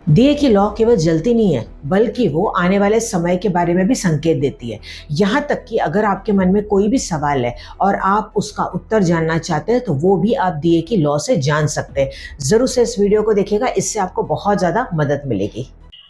दिए की लौ केवल जलती नहीं है, बल्कि वो आने वाले समय के बारे में भी संकेत देती है। यहाँ तक कि अगर आपके मन में कोई भी सवाल है और आप उसका उत्तर जानना चाहते हैं, तो वो भी आप दिए की लौ से जान सकते हैं। ज़रूर से इस वीडियो को देखिएगा, इससे आपको बहुत ज़्यादा मदद मिलेगी।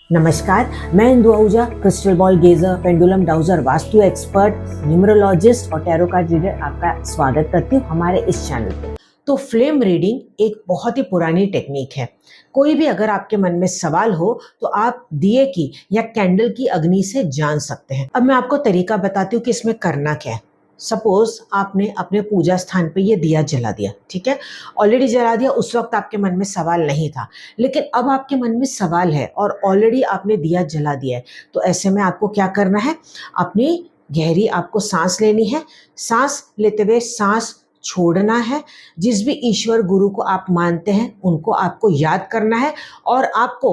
नमस्कार, मैं Indu Ahuja, crystal ball gazer, pendulum dowser, vastu expert, numerologist और टैरो कार्ड रीडर आपका स्वागत करती हूँ हमारे इस चैनल पे। तो फ्लेम रीडिंग एक बहुत ही पुरानी टेक्निक है। कोई भी अगर आपके मन में सवाल हो तो आप दिए की या कैंडल की अग्नि से जान सकते हैं। अब मैं आपको तरीका बताती हूँ कि इसमें करना क्या है। सपोज आपने अपने पूजा स्थान पे ये दिया जला दिया, ठीक है, ऑलरेडी जला दिया। उस वक्त आपके मन में सवाल नहीं था, लेकिन अब आपके मन में सवाल है और ऑलरेडी आपने दिया जला दिया है। तो ऐसे में आपको क्या करना है, अपनी गहरी आपको सांस लेनी है। सांस लेते हुए सांस छोड़ना है। जिस भी ईश्वर गुरु को आप मानते हैं उनको आपको याद करना है और आपको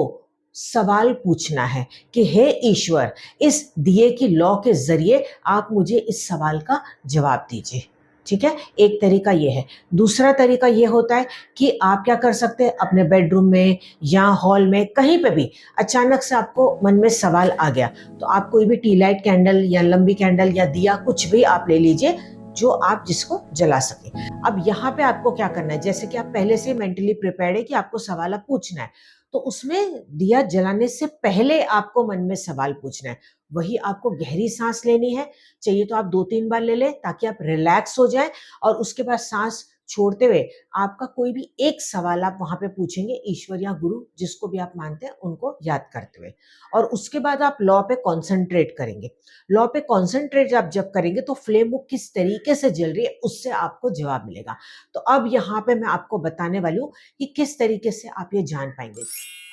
सवाल पूछना है कि हे ईश्वर, इस दिए की लौ के जरिए आप मुझे इस सवाल का जवाब दीजिए। ठीक है, एक तरीका ये है। दूसरा तरीका ये होता है कि आप क्या कर सकते हैं, अपने बेडरूम में या हॉल में कहीं पे भी अचानक से आपको मन में सवाल आ गया, तो आप कोई भी टी लाइट कैंडल या लंबी कैंडल या दिया कुछ भी आप ले लीजिए जो आप जिसको जला सके। अब यहाँ पे आपको क्या करना है, जैसे कि आप पहले से मेंटली प्रिपेयर्ड है कि आपको सवाल अब पूछना है, तो उसमें दिया जलाने से पहले आपको मन में सवाल पूछना है। वही आपको गहरी सांस लेनी है। चाहिए तो आप 2-3 बार ले लें ताकि आप रिलैक्स हो जाएं, और उसके बाद सांस छोड़ते हुए आपका कोई भी एक सवाल आप वहां पे पूछेंगे, ईश्वर या गुरु जिसको भी आप मानते हैं उनको याद करते हुए। और उसके बाद आप लॉ पे कॉन्सेंट्रेट करेंगे। लॉ पे कॉन्सेंट्रेट आप जब करेंगे तो फ्लेम वो किस तरीके से जल रही है उससे आपको जवाब मिलेगा। तो अब यहाँ पे मैं आपको बताने वाली हूँ कि किस तरीके से आप ये जान पाएंगे।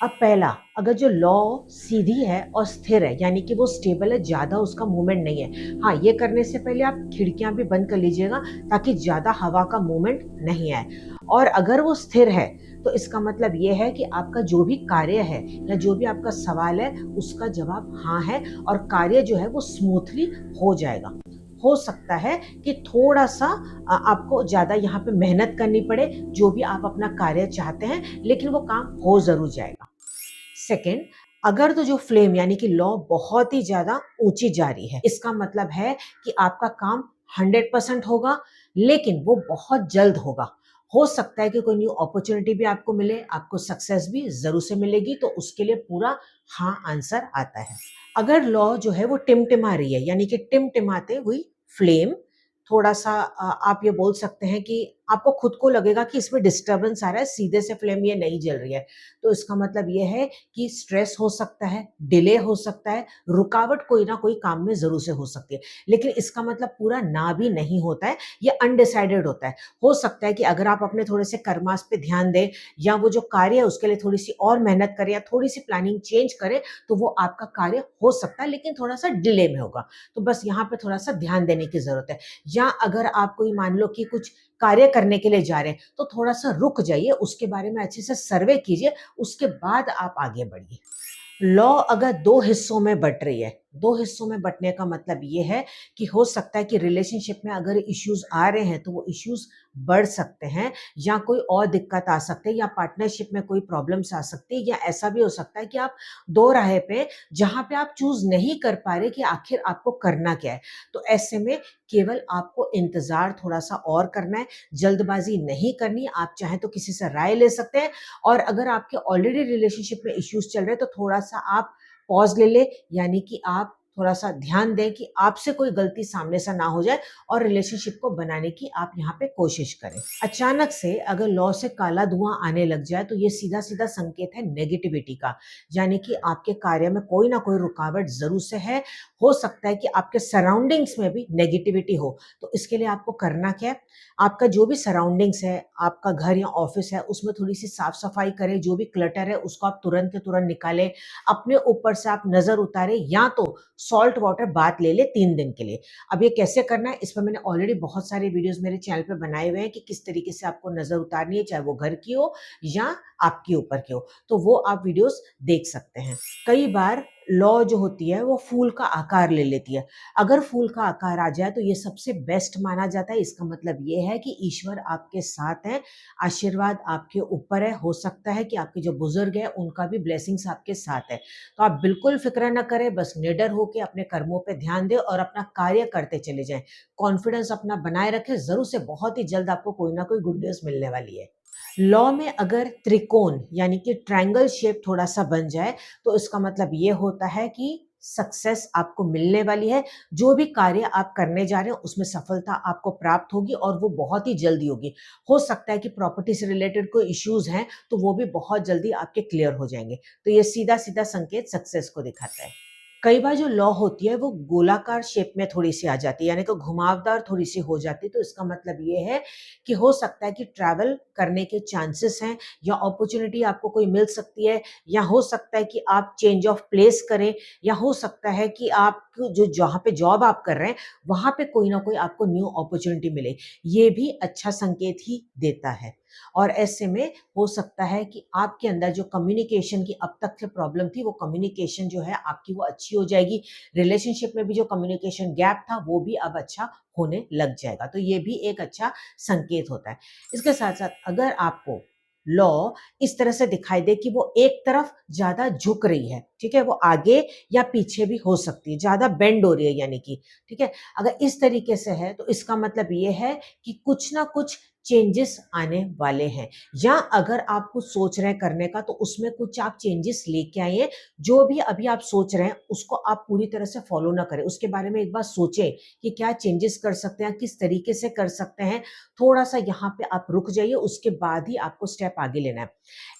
अब पहला, अगर जो लॉ सीधी है और स्थिर है, यानी कि वो स्टेबल है, ज्यादा उसका मूवमेंट नहीं है। हाँ, ये करने से पहले आप खिड़कियां भी बंद कर लीजिएगा ताकि ज्यादा हवा का मूवमेंट नहीं आए। और अगर वो स्थिर है तो इसका मतलब ये है कि आपका जो भी कार्य है या जो भी आपका सवाल है उसका जवाब हाँ है, और कार्य जो है वो स्मूथली हो जाएगा। हो सकता है कि थोड़ा सा आपको ज्यादा यहाँ पे मेहनत करनी पड़े, जो भी आप अपना कार्य चाहते हैं, लेकिन वो काम हो जरूर जाएगा। सेकेंड, अगर तो जो फ्लेम यानी कि लौ बहुत ही ज्यादा ऊंची जा रही है, इसका मतलब है कि आपका काम 100% होगा, लेकिन वो बहुत जल्द होगा। हो सकता है कि कोई न्यू अपॉर्चुनिटी भी आपको मिले, आपको सक्सेस भी जरूर से मिलेगी, तो उसके लिए पूरा हाँ आंसर आता है। अगर लॉ जो है वो टिमटिमा रही है, यानी कि टिमटिमाते हुई फ्लेम, थोड़ा सा आप ये बोल सकते हैं कि आपको खुद को लगेगा कि इसमें डिस्टरबेंस आ रहा है, सीधे से फ्लेम ये नहीं जल रही है, तो इसका मतलब ये है कि स्ट्रेस हो सकता है, डिले हो सकता है, रुकावट कोई ना कोई काम में जरूर से हो सकती है। लेकिन इसका मतलब पूरा ना भी नहीं होता है, ये अनडिसाइडेड होता है। हो सकता है कि अगर आप अपने थोड़े से कर्मास पे ध्यान दें, या वो जो कार्य है उसके लिए थोड़ी सी और मेहनत करें, या थोड़ी सी प्लानिंग चेंज करें, तो वो आपका कार्य हो सकता है, लेकिन थोड़ा सा डिले में होगा। तो बस यहाँ पे थोड़ा सा ध्यान देने की जरूरत है। या अगर आप कोई मान लो कि कुछ कार्य करने के लिए जा रहे हैं, तो थोड़ा सा रुक जाइए, उसके बारे में अच्छे से सर्वे कीजिए, उसके बाद आप आगे बढ़िए। लॉ अगर दो हिस्सों में बट रही है, दो हिस्सों में बटने का मतलब ये है कि हो सकता है कि रिलेशनशिप में अगर इश्यूज आ रहे हैं तो वो इश्यूज बढ़ सकते हैं, या कोई और दिक्कत आ सकती है, या पार्टनरशिप में कोई प्रॉब्लम्स आ सकती है, या ऐसा भी हो सकता है कि आप दो राह पे जहां पे आप चूज नहीं कर पा रहे कि आखिर आपको करना क्या है। तो ऐसे में केवल आपको इंतजार थोड़ा सा और करना है, जल्दबाजी नहीं करनी। आप चाहें तो किसी से राय ले सकते हैं, और अगर आपके ऑलरेडी रिलेशनशिप में इश्यूज चल रहे हैं तो थोड़ा सा आप पॉज ले ले, यानी कि आप थोड़ा सा ध्यान दें कि आपसे कोई गलती सामने से ना हो जाए, और रिलेशनशिप को बनाने की आप यहाँ पे कोशिश करें। अचानक से अगर लौ से काला धुआं आने लग जाए तो ये सीधा सीधा संकेत है नेगेटिविटी का, यानी कि आपके कार्य में कोई ना कोई रुकावट जरूर से है। हो सकता है कि आपके सराउंडिंग्स में भी नेगेटिविटी हो। तो इसके लिए आपको करना क्या है, आपका जो भी सराउंडिंग्स है, आपका घर या ऑफिस है, उसमें थोड़ी सी साफ सफाई करें। जो भी क्लटर है उसको आप तुरंत के तुरंत निकालें। अपने ऊपर से आप नजर उतारें, या तो सॉल्ट वाटर बाथ ले ले 3 दिन के लिए। अब ये कैसे करना है, इस पर मैंने ऑलरेडी बहुत सारे वीडियोस मेरे चैनल पे बनाए हुए हैं कि किस तरीके से आपको नजर उतारनी है, चाहे वो घर की हो या आपके ऊपर की हो, तो वो आप वीडियोस देख सकते हैं। कई बार लॉ जो होती है वो फूल का आकार ले लेती है। अगर फूल का आकार आ जाए तो ये सबसे बेस्ट माना जाता है। इसका मतलब ये है कि ईश्वर आपके साथ है, आशीर्वाद आपके ऊपर है। हो सकता है कि आपके जो बुजुर्ग हैं उनका भी ब्लेसिंग्स आपके साथ है। तो आप बिल्कुल फ़िक्र ना करें, बस निडर होके अपने कर्मों पे ध्यान दें और अपना कार्य करते चले जाएँ। कॉन्फिडेंस अपना बनाए रखें, ज़रूर से बहुत ही जल्द आपको कोई ना कोई गुड न्यूज़ मिलने वाली है। लॉ में अगर त्रिकोण यानी कि ट्रायंगल शेप थोड़ा-सा बन जाए, तो इसका मतलब ये होता है कि सक्सेस आपको मिलने वाली है। जो भी कार्य आप करने जा रहे हो, उसमें सफलता आपको प्राप्त होगी और वो बहुत ही जल्दी होगी। हो सकता है कि प्रॉपर्टी से रिलेटेड कोई इश्यूज़ हैं, तो वो भी बहुत जल्दी आपके क्लियर हो जाएँगे। तो ये सीधा-सीधा संकेत सक्सेस को दिखाता है। कई बार जो लौ होती है वो गोलाकार शेप में थोड़ी-सी आ जाती है, यानी कि घुमावदार थोड़ी-सी हो जाती है, तो इसका मतलब ये है कि हो सकता है कि ट्रैवल करने के चांसेस हैं या अपॉर्च्युनिटी आपको कोई मिल सकती है, या हो सकता है कि आप चेंज ऑफ प्लेस करें, या हो सकता है कि आप जो जहाँ पे जॉब आप कर रहे हैं, वहाँ पे कोई ना कोई आपको न्यू अपॉर्च्युनिटी मिले। ये भी अच्छा संकेत ही देता है। और ऐसे में हो सकता है कि आपके अंदर जो कम्युनिकेशन की अब तक से प्रॉब्लम थी, वो कम्युनिकेशन जो है आपकी वो अच्छी हो जाएगी। रिलेशनशिप में भी जो कम्युनिकेशन गैप था, वो भी अब अच्छा होने लग जाएगा। तो ये भी एक अच्छा संकेत होता है। इसके साथ-साथ अगर आपको लॉ इस तरह से दिखाई दे कि वो एक तरफ ज़्यादा झुक रही है, ठीक है? वो आगे या पीछे भी हो सकती है, ज़्यादा बेंड हो रही है यानी कि, ठीक है? अगर इस तरीके से है, तो इसका मतलब ये है कि कुछ ना कुछ चेंजेस आने वाले हैं, या अगर आप कुछ सोच रहे हैं करने का, तो उसमें कुछ आप चेंजेस लेके आइए। जो भी अभी आप सोच रहे हैं उसको आप पूरी तरह से फॉलो ना करें, उसके बारे में एक बार सोचें कि क्या चेंजेस कर सकते हैं, किस तरीके से कर सकते हैं। थोड़ा सा यहाँ पे आप रुक जाइए, उसके बाद ही आपको स्टेप आगे लेना है।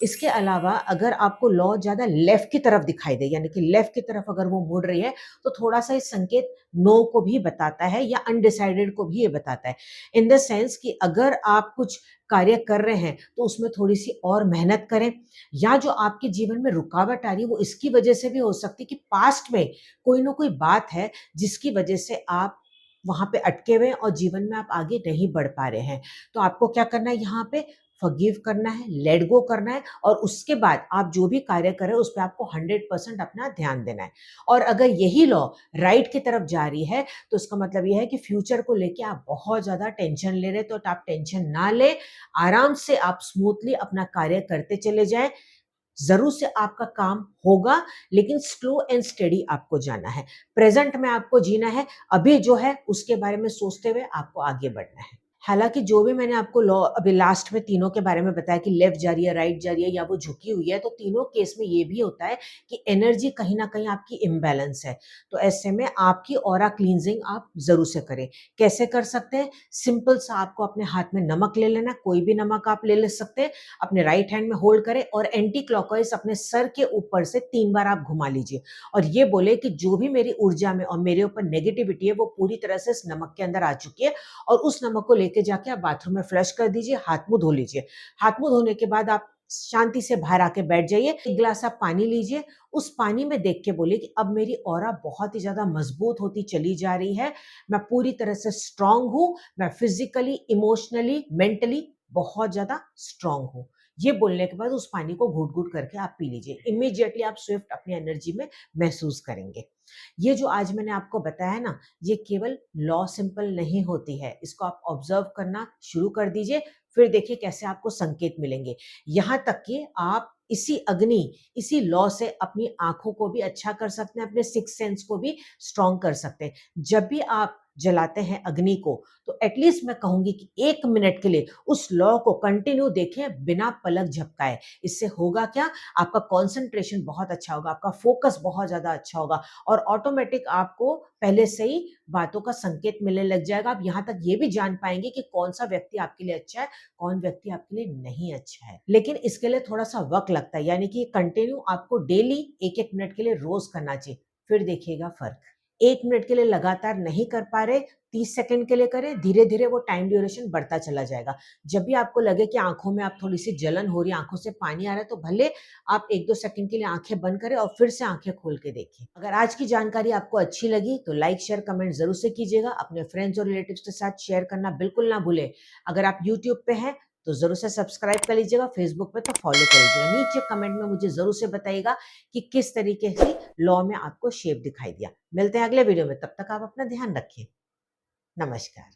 इसके अलावा अगर आपको लॉ ज़्यादा लेफ्ट की तरफ दिखाई दे, यानी कि लेफ्ट की तरफ अगर वो मुड़ रही है, तो थोड़ा सा ये संकेत नो को भी बताता है या अनडिसाइडेड को भी ये बताता है। इन द सेंस कि अगर आप कुछ कार्य कर रहे हैं, तो उसमें थोड़ी-सी और मेहनत करें, या जो आपके जीवन में रुकावट आ रही है, वो इसकी वजह से भी हो सकती है कि पास्ट में कोई ना कोई बात है, जिसकी वजह से आप वहाँ पे अटके हुए हैं और जीवन में आप आगे नहीं बढ़ पा रहे हैं। तो आपको क्या करना है यहाँ पे? फ़ॉरगिव करना है, लेट गो करना है, और उसके बाद आप जो भी कार्य कर रहे हो, उस पे आपको 100% अपना ध्यान देना है। और अगर यही लॉ राइट की तरफ जा रही है, तो इसका मतलब ये है कि फ्यूचर को लेके आप बहुत ज़्यादा टेंशन ले रहे हैं, तो आप टेंशन ना लें, आराम से आप स्मूथली अपना कार्य करते चले जाएँ। ज़रूर से आपका काम होगा, लेकिन स्लो एंड स्टेडी आपको जाना है। प्रेज़ेंट में आपको जीना है, अभी जो है उसके बारे में सोचते हुए आपको आगे बढ़ना है। हालाँकि जो भी मैंने आपको लॉ अभी लास्ट में तीनों के बारे में बताया कि लेफ्ट जा रही है, राइट जा रही है या वो झुकी हुई है, तो तीनों केस में ये भी होता है कि एनर्जी कहीं न कहीं आपकी इम्बैलेंस है। तो ऐसे में आपकी ऑरा क्लींजिंग आप ज़रूर से करें। कैसे कर सकते हैं? सिंपल सा आपको अपने हाथ में नमक ले लेना है, कोई भी नमक आप ले सकते हैं। अपने राइट हैंड में होल्ड करें और एंटी क्लॉकवाइज़ अपने सर के ऊपर से 3 बार आप घुमा लीजिए, और ये बोले कि जो भी मेरी ऊर्जा में और मेरे ऊपर नेगेटिविटी है, वो पूरी तरह से इस नमक के अंदर आ चुकी है, और उस नमक को लेके जाके आप बाथरूम में फ्लश कर दीजिए, हाथ-मुँह धो लीजिए। हाथ-मुँह धोने के बाद आप शांति से बाहर आके बैठ जाइए, 1 ग्लास आप पानी लीजिए, उस पानी में देख के बोलिए कि अब मेरी ऑरा बहुत ही ज़्यादा मज़बूत होती चली जा रही है, मैं पूरी तरह से स्ट्रॉन्ग हूँ, मैं फिज़िकली, इमोशनली, मेंटली बहुत ज़्यादा स्ट्रॉन्ग हूँ। ये बोलने के बाद उस पानी को घूँट-घूँट करके आप पी लीजिए। इमीडिएटली आप स्विफ्ट अपनी एनर्जी में महसूस करेंगे। ये जो आज मैंने आपको बताया ना, ये केवल लॉ सिंपल नहीं होती है। इसको आप ऑब्ज़र्व करना शुरू कर दीजिए, फिर देखिए कैसे आपको संकेत मिलेंगे। यहाँ तक कि आप इसी अग्नि, इसी लॉ से अपनी आँखों को भी अच्छा कर सकते हैं, अपने सिक्स्थ सेंस को भी स्ट्रॉन्ग कर सकते हैं। जब भी आप जलाते हैं अग्नि को, तो एटलीस्ट मैं कहूँगी कि 1 मिनट के लिए उस लॉ को कंटिन्यू देखें बिना पलक झपकाए। इससे होगा क्या? आपका कंसंट्रेशन बहुत अच्छा होगा, आपका फ़ोकस बहुत ज़्यादा अच्छा होगा, और ऑटोमेटिक आपको पहले से ही बातों का संकेत मिलने लग जाएगा। आप यहाँ तक ये भी जान पाएँगे कि कौन-सा व्यक्ति आपके लिए अच्छा है, कौन व्यक्ति आपके लिए नहीं अच्छा है। लेकिन इसके लिए थोड़ा-सा वक़्त लगता है, यानी कि कंटिन्यू आपको डेली 1-1 मिनट के लिए रोज़ करना चाहिए, फिर देखिएगा फ़र्क। 1 मिनट के लिए लगातार नहीं कर पा रहे, 30 सेकंड के लिए करें, धीरे-धीरे वो टाइम ड्यूरेशन बढ़ता चला जाएगा। जब भी आपको लगे कि आँखों में आप थोड़ी-सी जलन हो रही है, आँखों से पानी आ रहा है, तो भले आप 1-2 सेकंड के लिए आँखें बंद करें और फिर से आँखें खोल के देखें। अगर आज की जानकारी आपको अच्छी लगी, तो लाइक, शेयर, कमेंट ज़रूर से कीजिएगा। अपने फ्रेंड्स और रिलेटिव्स के साथ शेयर करना बिल्कुल ना भूलें। अगर आप यूट्यूब पे हैं, तो ज़रूर से सब्सक्राइब कर लीजिएगा, फेसबुक पे तो फॉलो कर लीजिएगा। नीचे कमेंट में मुझे ज़रूर से बताइएगा कि किस तरीके से लॉ में आपको शेप दिखाई दिया। मिलते हैं अगले वीडियो में, तब तक आप अपना ध्यान रखिए। नमस्कार।